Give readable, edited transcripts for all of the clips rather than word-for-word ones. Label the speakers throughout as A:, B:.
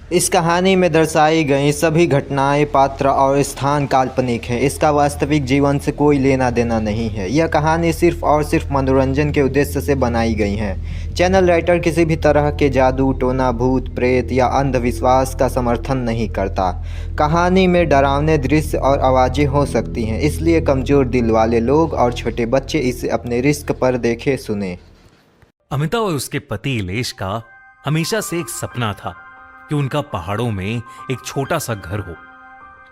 A: इस कहानी में दर्शाई गई सभी घटनाएं, पात्र और स्थान काल्पनिक हैं। इसका वास्तविक जीवन से कोई लेना देना नहीं है। यह कहानी सिर्फ और सिर्फ मनोरंजन के उद्देश्य से बनाई गई है। चैनल राइटर किसी भी तरह के जादू टोना, भूत प्रेत या अंधविश्वास का समर्थन नहीं करता। कहानी में डरावने दृश्य और आवाज़ें हो सकती हैं, इसलिए कमज़ोर दिल वाले लोग और छोटे बच्चे इसे अपने रिस्क पर देखें सुने।
B: अमिता और उसके पति इलेश का हमेशा से एक सपना था कि उनका पहाड़ों में एक छोटा सा घर हो।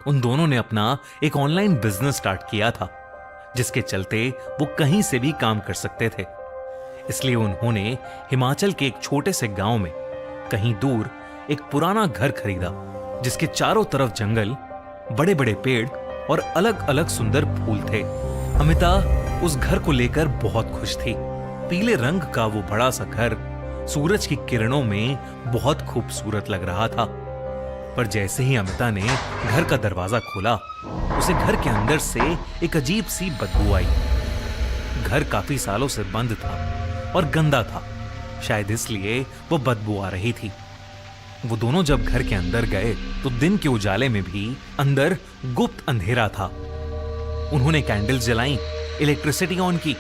B: उन दोनों ने अपना एक ऑनलाइन बिजनेस स्टार्ट किया था, जिसके चलते वो कहीं से भी काम कर सकते थे। इसलिए उन्होंने हिमाचल के एक छोटे से गांव में कहीं दूर एक पुराना घर खरीदा, जिसके चारों तरफ जंगल, बड़े बड़े पेड़ और अलग अलग सुंदर फूल थे। अमिता उस घर को लेकर बहुत खुश थी। पीले रंग का वो बड़ा सा घर सूरज की किरणों में बहुत खूबसूरत लग रहा था। पर जैसे ही अमिता ने घर का दरवाजा खोला, उसे घर के अंदर से एक अजीब सी बदबू आई। घर काफी सालों से बंद था और गंदा था, शायद इसलिए वो बदबू आ रही थी। वो दोनों जब घर के अंदर गए तो दिन के उजाले में भी अंदर गुप्त अंधेरा था। उन्होंने कैंडल्स जलाई, इलेक्ट्रिसिटी ऑन की,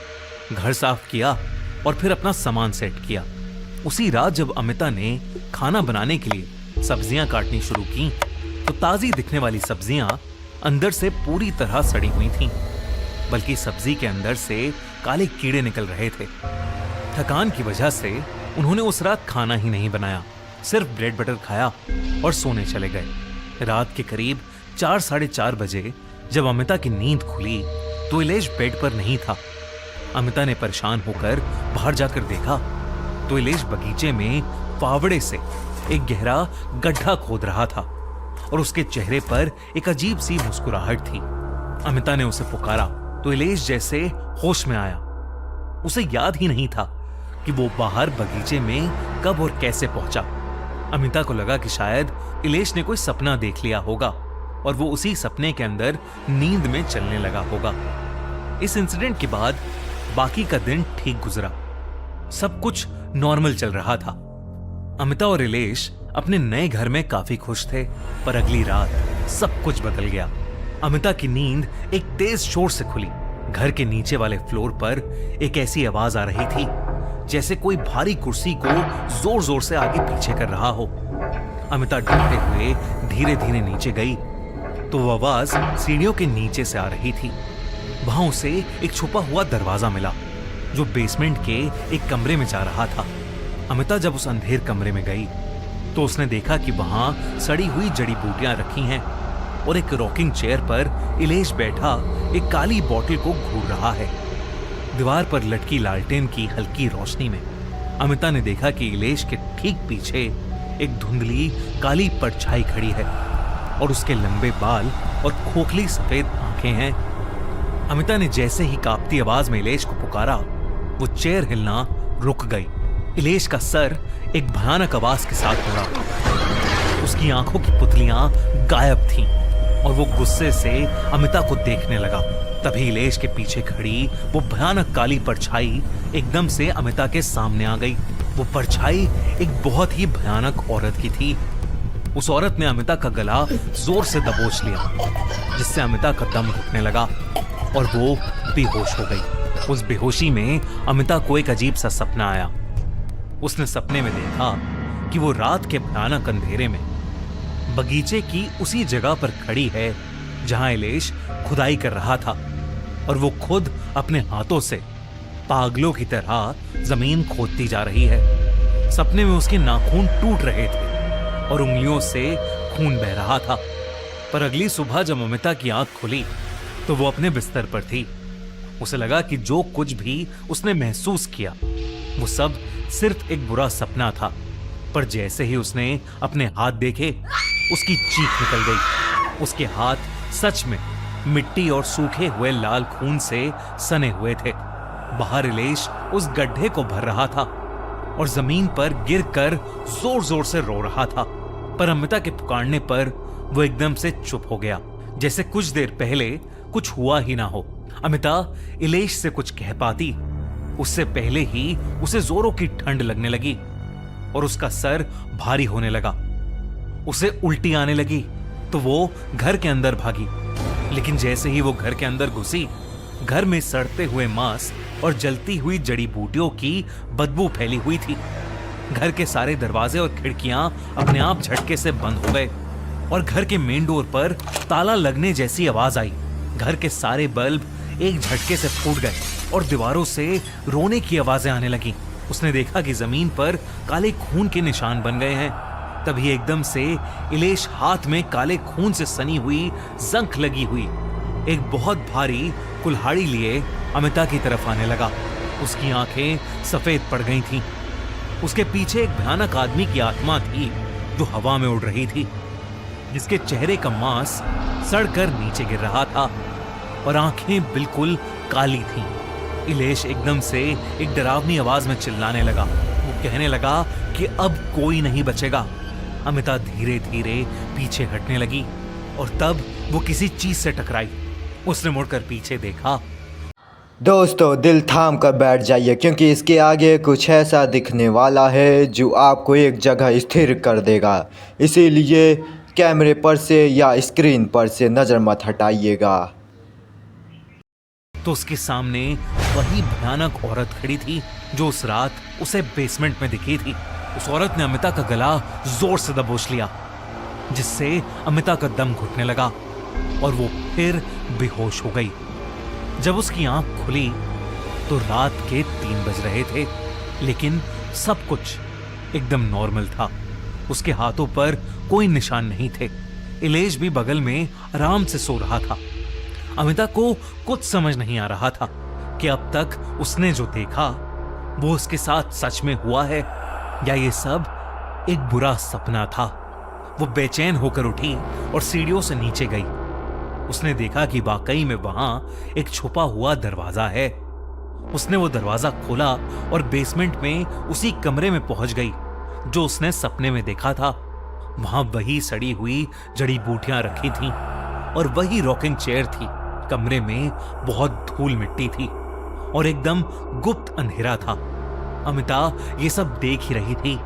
B: घर साफ किया और फिर अपना सामान सेट किया। उसी रात जब अमिता ने खाना बनाने के लिए सब्जियां काटनी शुरू की, तो ताजी दिखने वाली सब्जियां अंदर से पूरी तरह सड़ी हुई थीं, बल्कि सब्जी के अंदर से काले कीड़े निकल रहे थे। थकान की वजह से उन्होंने उस रात खाना ही नहीं बनाया, सिर्फ ब्रेड बटर खाया और सोने चले गए। रात के करीब 4-4:30 बजे जब अमिता की नींद खुली तो इलेश बेड पर नहीं था। अमिता ने परेशान होकर बाहर जाकर देखा तो इलेश बगीचे में फावड़े से एक गहरा गड्ढा खोद रहा था और उसके चेहरे पर एक अजीब सी मुस्कुराहट थी। अमिता ने उसे पुकारा तो इलेश जैसे होश में आया। उसे याद ही नहीं था कि वो बाहर बगीचे में कब और कैसे पहुंचा। अमिता को लगा कि शायद इलेश ने कोई सपना देख लिया होगा और वो उसी सपने के अंदर नींद में चलने लगा होगा। इस इंसिडेंट के बाद बाकी का दिन ठीक गुजरा, सब कुछ नॉर्मल चल रहा था। अमिता और इलेश अपने नए घर में काफी खुश थे, पर अगली रात सब कुछ बदल गया। अमिता की नींद एक तेज शोर से खुली। घर के नीचे वाले फ्लोर पर एक ऐसी आवाज आ रही थी जैसे कोई भारी कुर्सी को जोर जोर से आगे पीछे कर रहा हो। अमिता डरते हुए धीरे धीरे नीचे गई तो वो आवाज सीढ़ियों के नीचे से आ रही थी। वहां उसे एक छुपा हुआ दरवाजा मिला जो बेसमेंट के एक कमरे में जा रहा था। अमिता जब उस अंधेर कमरे में गई तो उसने देखा कि वहां सड़ी हुई जड़ी बूटियां रखी हैं और एक रॉकिंग चेयर पर इलेश बैठा एक काली बोतल को घूर रहा है। दीवार पर लटकी लालटेन की हल्की रोशनी में अमिता ने देखा कि इलेश के ठीक पीछे एक धुंधली काली परछाई खड़ी है और उसके लंबे बाल और खोखली सफेद आंखें हैं। अमिता ने जैसे ही कांपती आवाज में इलेश को पुकारा, वो चेयर हिलना रुक गई। इलेश का सर एक भयानक आवाज के साथ मुड़ा। उसकी आंखों की पुतलियां गायब थीं और वो गुस्से से अमिता को देखने लगा। तभी इलेश के पीछे खड़ी वो भयानक काली परछाई एकदम से अमिता के सामने आ गई। वो परछाई एक बहुत ही भयानक औरत की थी। उस औरत ने अमिता का गला जोर से दबोच लिया, जिससे अमिता का दम घुटने लगा और वो बेहोश हो गई। उस बेहोशी में अमिता को एक अजीब सा सपना आया। उसने सपने में देखा कि वो रात के भयानक अंधेरे में बगीचे की उसी जगह पर खड़ी है जहां इलेश खुदाई कर रहा था और वो खुद अपने हाथों से पागलों की तरह जमीन खोदती जा रही है। सपने में उसके नाखून टूट रहे थे और उंगलियों से खून बह रहा था। पर अगली सुबह जब अमिता की आंख खुली तो वो अपने बिस्तर पर थी। उसे लगा कि जो कुछ भी उसने महसूस किया वो सब सिर्फ एक बुरा सपना था। पर जैसे ही उसने अपने हाथ देखे, उसकी चीख निकल गई। उसके हाथ सच में मिट्टी और सूखे हुए लाल खून से सने हुए थे। बाहर इलेश उस गड्ढे को भर रहा था और जमीन पर गिरकर जोर जोर से रो रहा था। पर अमिता के पुकारने पर वो एकदम से चुप हो गया, जैसे कुछ देर पहले कुछ हुआ ही ना हो। अमिता इलेश से कुछ कह पाती उससे पहले ही उसे जोरों की ठंड लगने लगी और उसका सर भारी होने लगा। उसे उल्टी आने लगी तो वो घर के अंदर भागी। लेकिन जैसे ही वो घर के अंदर घुसी, घर में सड़ते हुए मांस और जलती हुई जड़ी बूटियों की बदबू फैली हुई थी। घर के सारे दरवाजे और खिड़कियां अपने आप झटके से बंद हो गए और घर के मेन डोर पर ताला लगने जैसी आवाज आई। घर के सारे बल्ब एक झटके से फूट गए और दीवारों से रोने की आवाजें आने लगी। उसने देखा कि जमीन पर काले खून के निशान बन गए हैं। तभी एकदम से इलेश हाथ में काले खून से सनी हुई जंख लगी हुई एक बहुत भारी कुल्हाड़ी लिए अमिता की तरफ आने लगा। उसकी आंखें सफेद पड़ गई थीं। उसके पीछे एक भयानक आदमी की आत्मा थी जो हवा में उड़ रही थी, जिसके चेहरे का मांस सड़कर नीचे गिर रहा था और आंखें बिल्कुल काली थीं। इलेश एकदम से एक डरावनी आवाज में चिल्लाने लगा। वो कहने लगा कि अब कोई नहीं बचेगा। अमिता धीरे धीरे पीछे हटने लगी और तब वो किसी चीज से टकराई। उसने मुड़कर पीछे देखा।
A: दोस्तों, दिल थाम कर बैठ जाइए क्योंकि इसके आगे कुछ ऐसा दिखने वाला है जो आपको एक जगह स्थिर कर देगा। इसीलिए कैमरे पर से या स्क्रीन पर से नज़र मत हटाइएगा।
B: तो उसके सामने वही भयानक औरत खड़ी थी जो उस रात उसे बेसमेंट में दिखी थी। उस औरत ने अमिता का गला जोर से दबोच लिया, जिससे अमिता का दम घुटने लगा और वो फिर बेहोश हो गई। जब उसकी आंख खुली तो रात के 3 बज रहे थे, लेकिन सब कुछ एकदम नॉर्मल था। उसके हाथों पर कोई निशान नहीं थे। इलेश भी बगल में आराम से सो रहा था। अमिता को कुछ समझ नहीं आ रहा था कि अब तक उसने जो देखा वो उसके साथ सच में हुआ है या ये सब एक बुरा सपना था। वो बेचैन होकर उठी और सीढ़ियों से नीचे गई। उसने देखा कि वाकई में वहां एक छुपा हुआ दरवाजा है। उसने वो दरवाजा खोला और बेसमेंट में उसी कमरे में पहुंच गई जो उसने सपने में देखा था। वहां वही सड़ी हुई जड़ी बूटियां रखी थीं और वही रॉकिंग चेयर थी। कमरे में बहुत धूल मिट्टी थी और एकदम गुप्त अंधेरा था। अमिता ये सब देख ही रही थी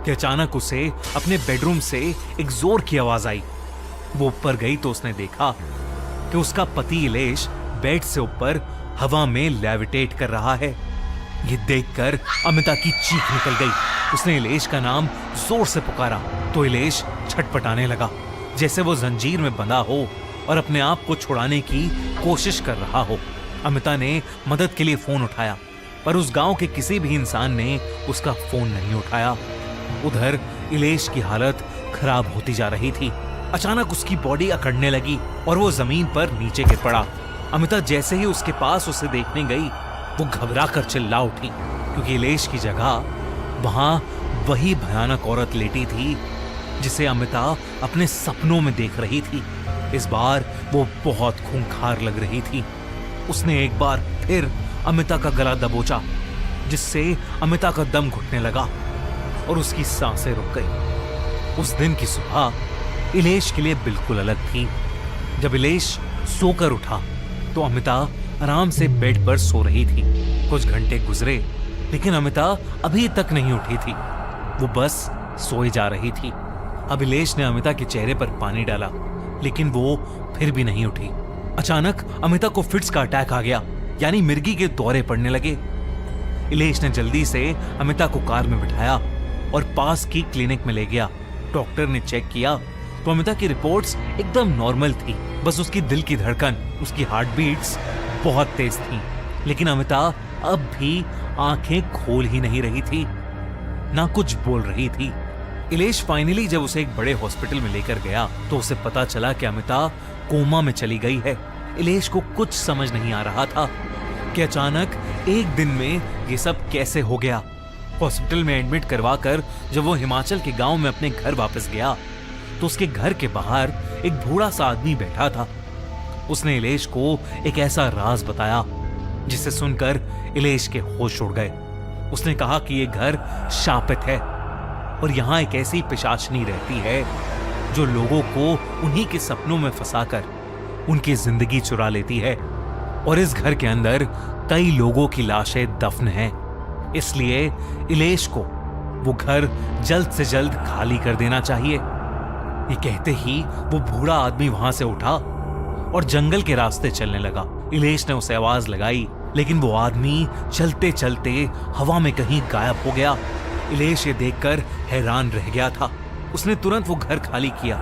B: कि अचानक उसे अपने बेडरूम से एक जोर की आवाज आई। वो ऊपर गई तो उसने देखा कि उसका पति इलेश बेड से ऊपर हवा में लेविटेट कर रहा है। ये देखकर अमिता की चीख निकल गई। उसने इलेश का नाम जोर से पुकारा तो इलेश छटपटाने लगा, जैसे वो जंजीर में बंधा हो और अपने आप को छुड़ाने की कोशिश कर रहा हो। अमिता ने मदद के लिए फोन उठाया, पर उस गांव के किसी भी इंसान ने उसका फोन नहीं उठाया। उधर इलेश की हालत खराब होती जा रही थी। अचानक उसकी बॉडी अकड़ने लगी और वो जमीन पर नीचे गिर पड़ा। अमिता जैसे ही उसके पास उसे देखने गई, वो घबरा कर चिल्ला उठी, क्योंकि इलेश की जगह वहां वही भयानक औरत लेटी थी जिसे अमिता अपने सपनों में देख रही थी। इस बार वो बहुत खूंखार लग रही थी। उसने एक बार फिर अमिता का गला दबोचा, जिससे अमिता का दम घुटने लगा और उसकी सांसें रुक गई। उस दिन की सुबह इलेश के लिए बिल्कुल अलग थी। जब इलेश सोकर उठा तो अमिता आराम से बेड पर सो रही थी। कुछ घंटे गुजरे, लेकिन अमिता अभी तक नहीं उठी थी। वो बस सोई जा रही थी। अब इलेश ने अमिता के चेहरे पर पानी डाला, लेकिन वो फिर भी नहीं उठी। अचानक अमिता को फिट्स का अटैक आ गया, यानी मिर्गी के दौरे पड़ने लगे। इलेश ने जल्दी से अमिता को कार में बिठाया और पास की क्लिनिक में ले गया। डॉक्टर ने चेक किया तो अमिता की रिपोर्ट्स एकदम नॉर्मल थी। बस उसकी दिल की धड़कन, उसकी हार्ट बीट्स बहुत तेज थी। लेकिन अमिता अब भी आंखें खोल ही नहीं रही थी, ना कुछ बोल रही थी। इलेश फाइनली जब उसे एक बड़े हॉस्पिटल में लेकर गया तो उसे पता चला कि अमिता कोमा में चली गई है। इलेश को कुछ समझ नहीं आ रहा था कि अचानक एक दिन में ये सब कैसे हो गया। हॉस्पिटल में एडमिट करवाकर जब वो हिमाचल के गांव में अपने घर वापस गया तो उसके घर के बाहर एक बूढ़ा सा आदमी बैठा था। उसने इलेश को एक ऐसा राज बताया जिसे सुनकर इलेश के होश उड़ गए। उसने कहा कि ये घर शापित है और यहाँ एक ऐसी पिशाचनी रहती है जो लोगों को उन्हीं के सपनों में फंसाकर उनकी जिंदगी चुरा लेती है। और इस घर के अंदर कई लोगों की लाशें दफन हैं। इसलिए इलेश को वो घर जल्द से जल्द खाली कर देना चाहिए। ये कहते ही वो बूढ़ा आदमी वहां से उठा और जंगल के रास्ते चलने लगा। इलेश ने उसे आवाज लगाई, लेकिन वो आदमी चलते चलते हवा में कहीं गायब हो गया। इलेश ये देखकर हैरान रह गया था। उसने तुरंत वो घर खाली किया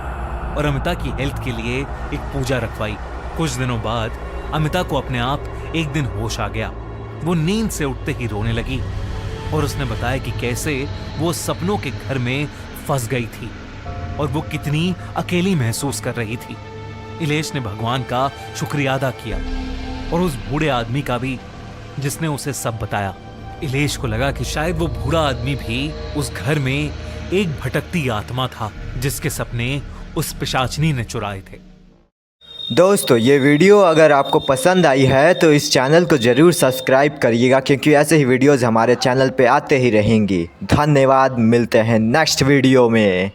B: और अमिता की हेल्थ के लिए एक पूजा रखवाई। कुछ दिनों बाद अमिता को अपने आप एक दिन होश आ गया। वो नींद से उठते ही रोने लगी और उसने बताया कि कैसे वो सपनों के घर में फंस गई थी और वो कितनी अकेली महसूस कर रही थी। इलेश ने भगवान का शुक्रिया अदा किया और उस बूढ़े आदमी का भी, जिसने उसे सब बताया। इलेश को लगा कि शायद वो बूढ़ा आदमी भी उस घर में एक भटकती आत्मा था जिसके सपने उस पिशाचनी ने चुराए थे।
A: दोस्तों, ये वीडियो अगर आपको पसंद आई है तो इस चैनल को ज़रूर सब्सक्राइब करिएगा, क्योंकि ऐसे ही वीडियोज़ हमारे चैनल पे आते ही रहेंगी। धन्यवाद, मिलते हैं नेक्स्ट वीडियो में।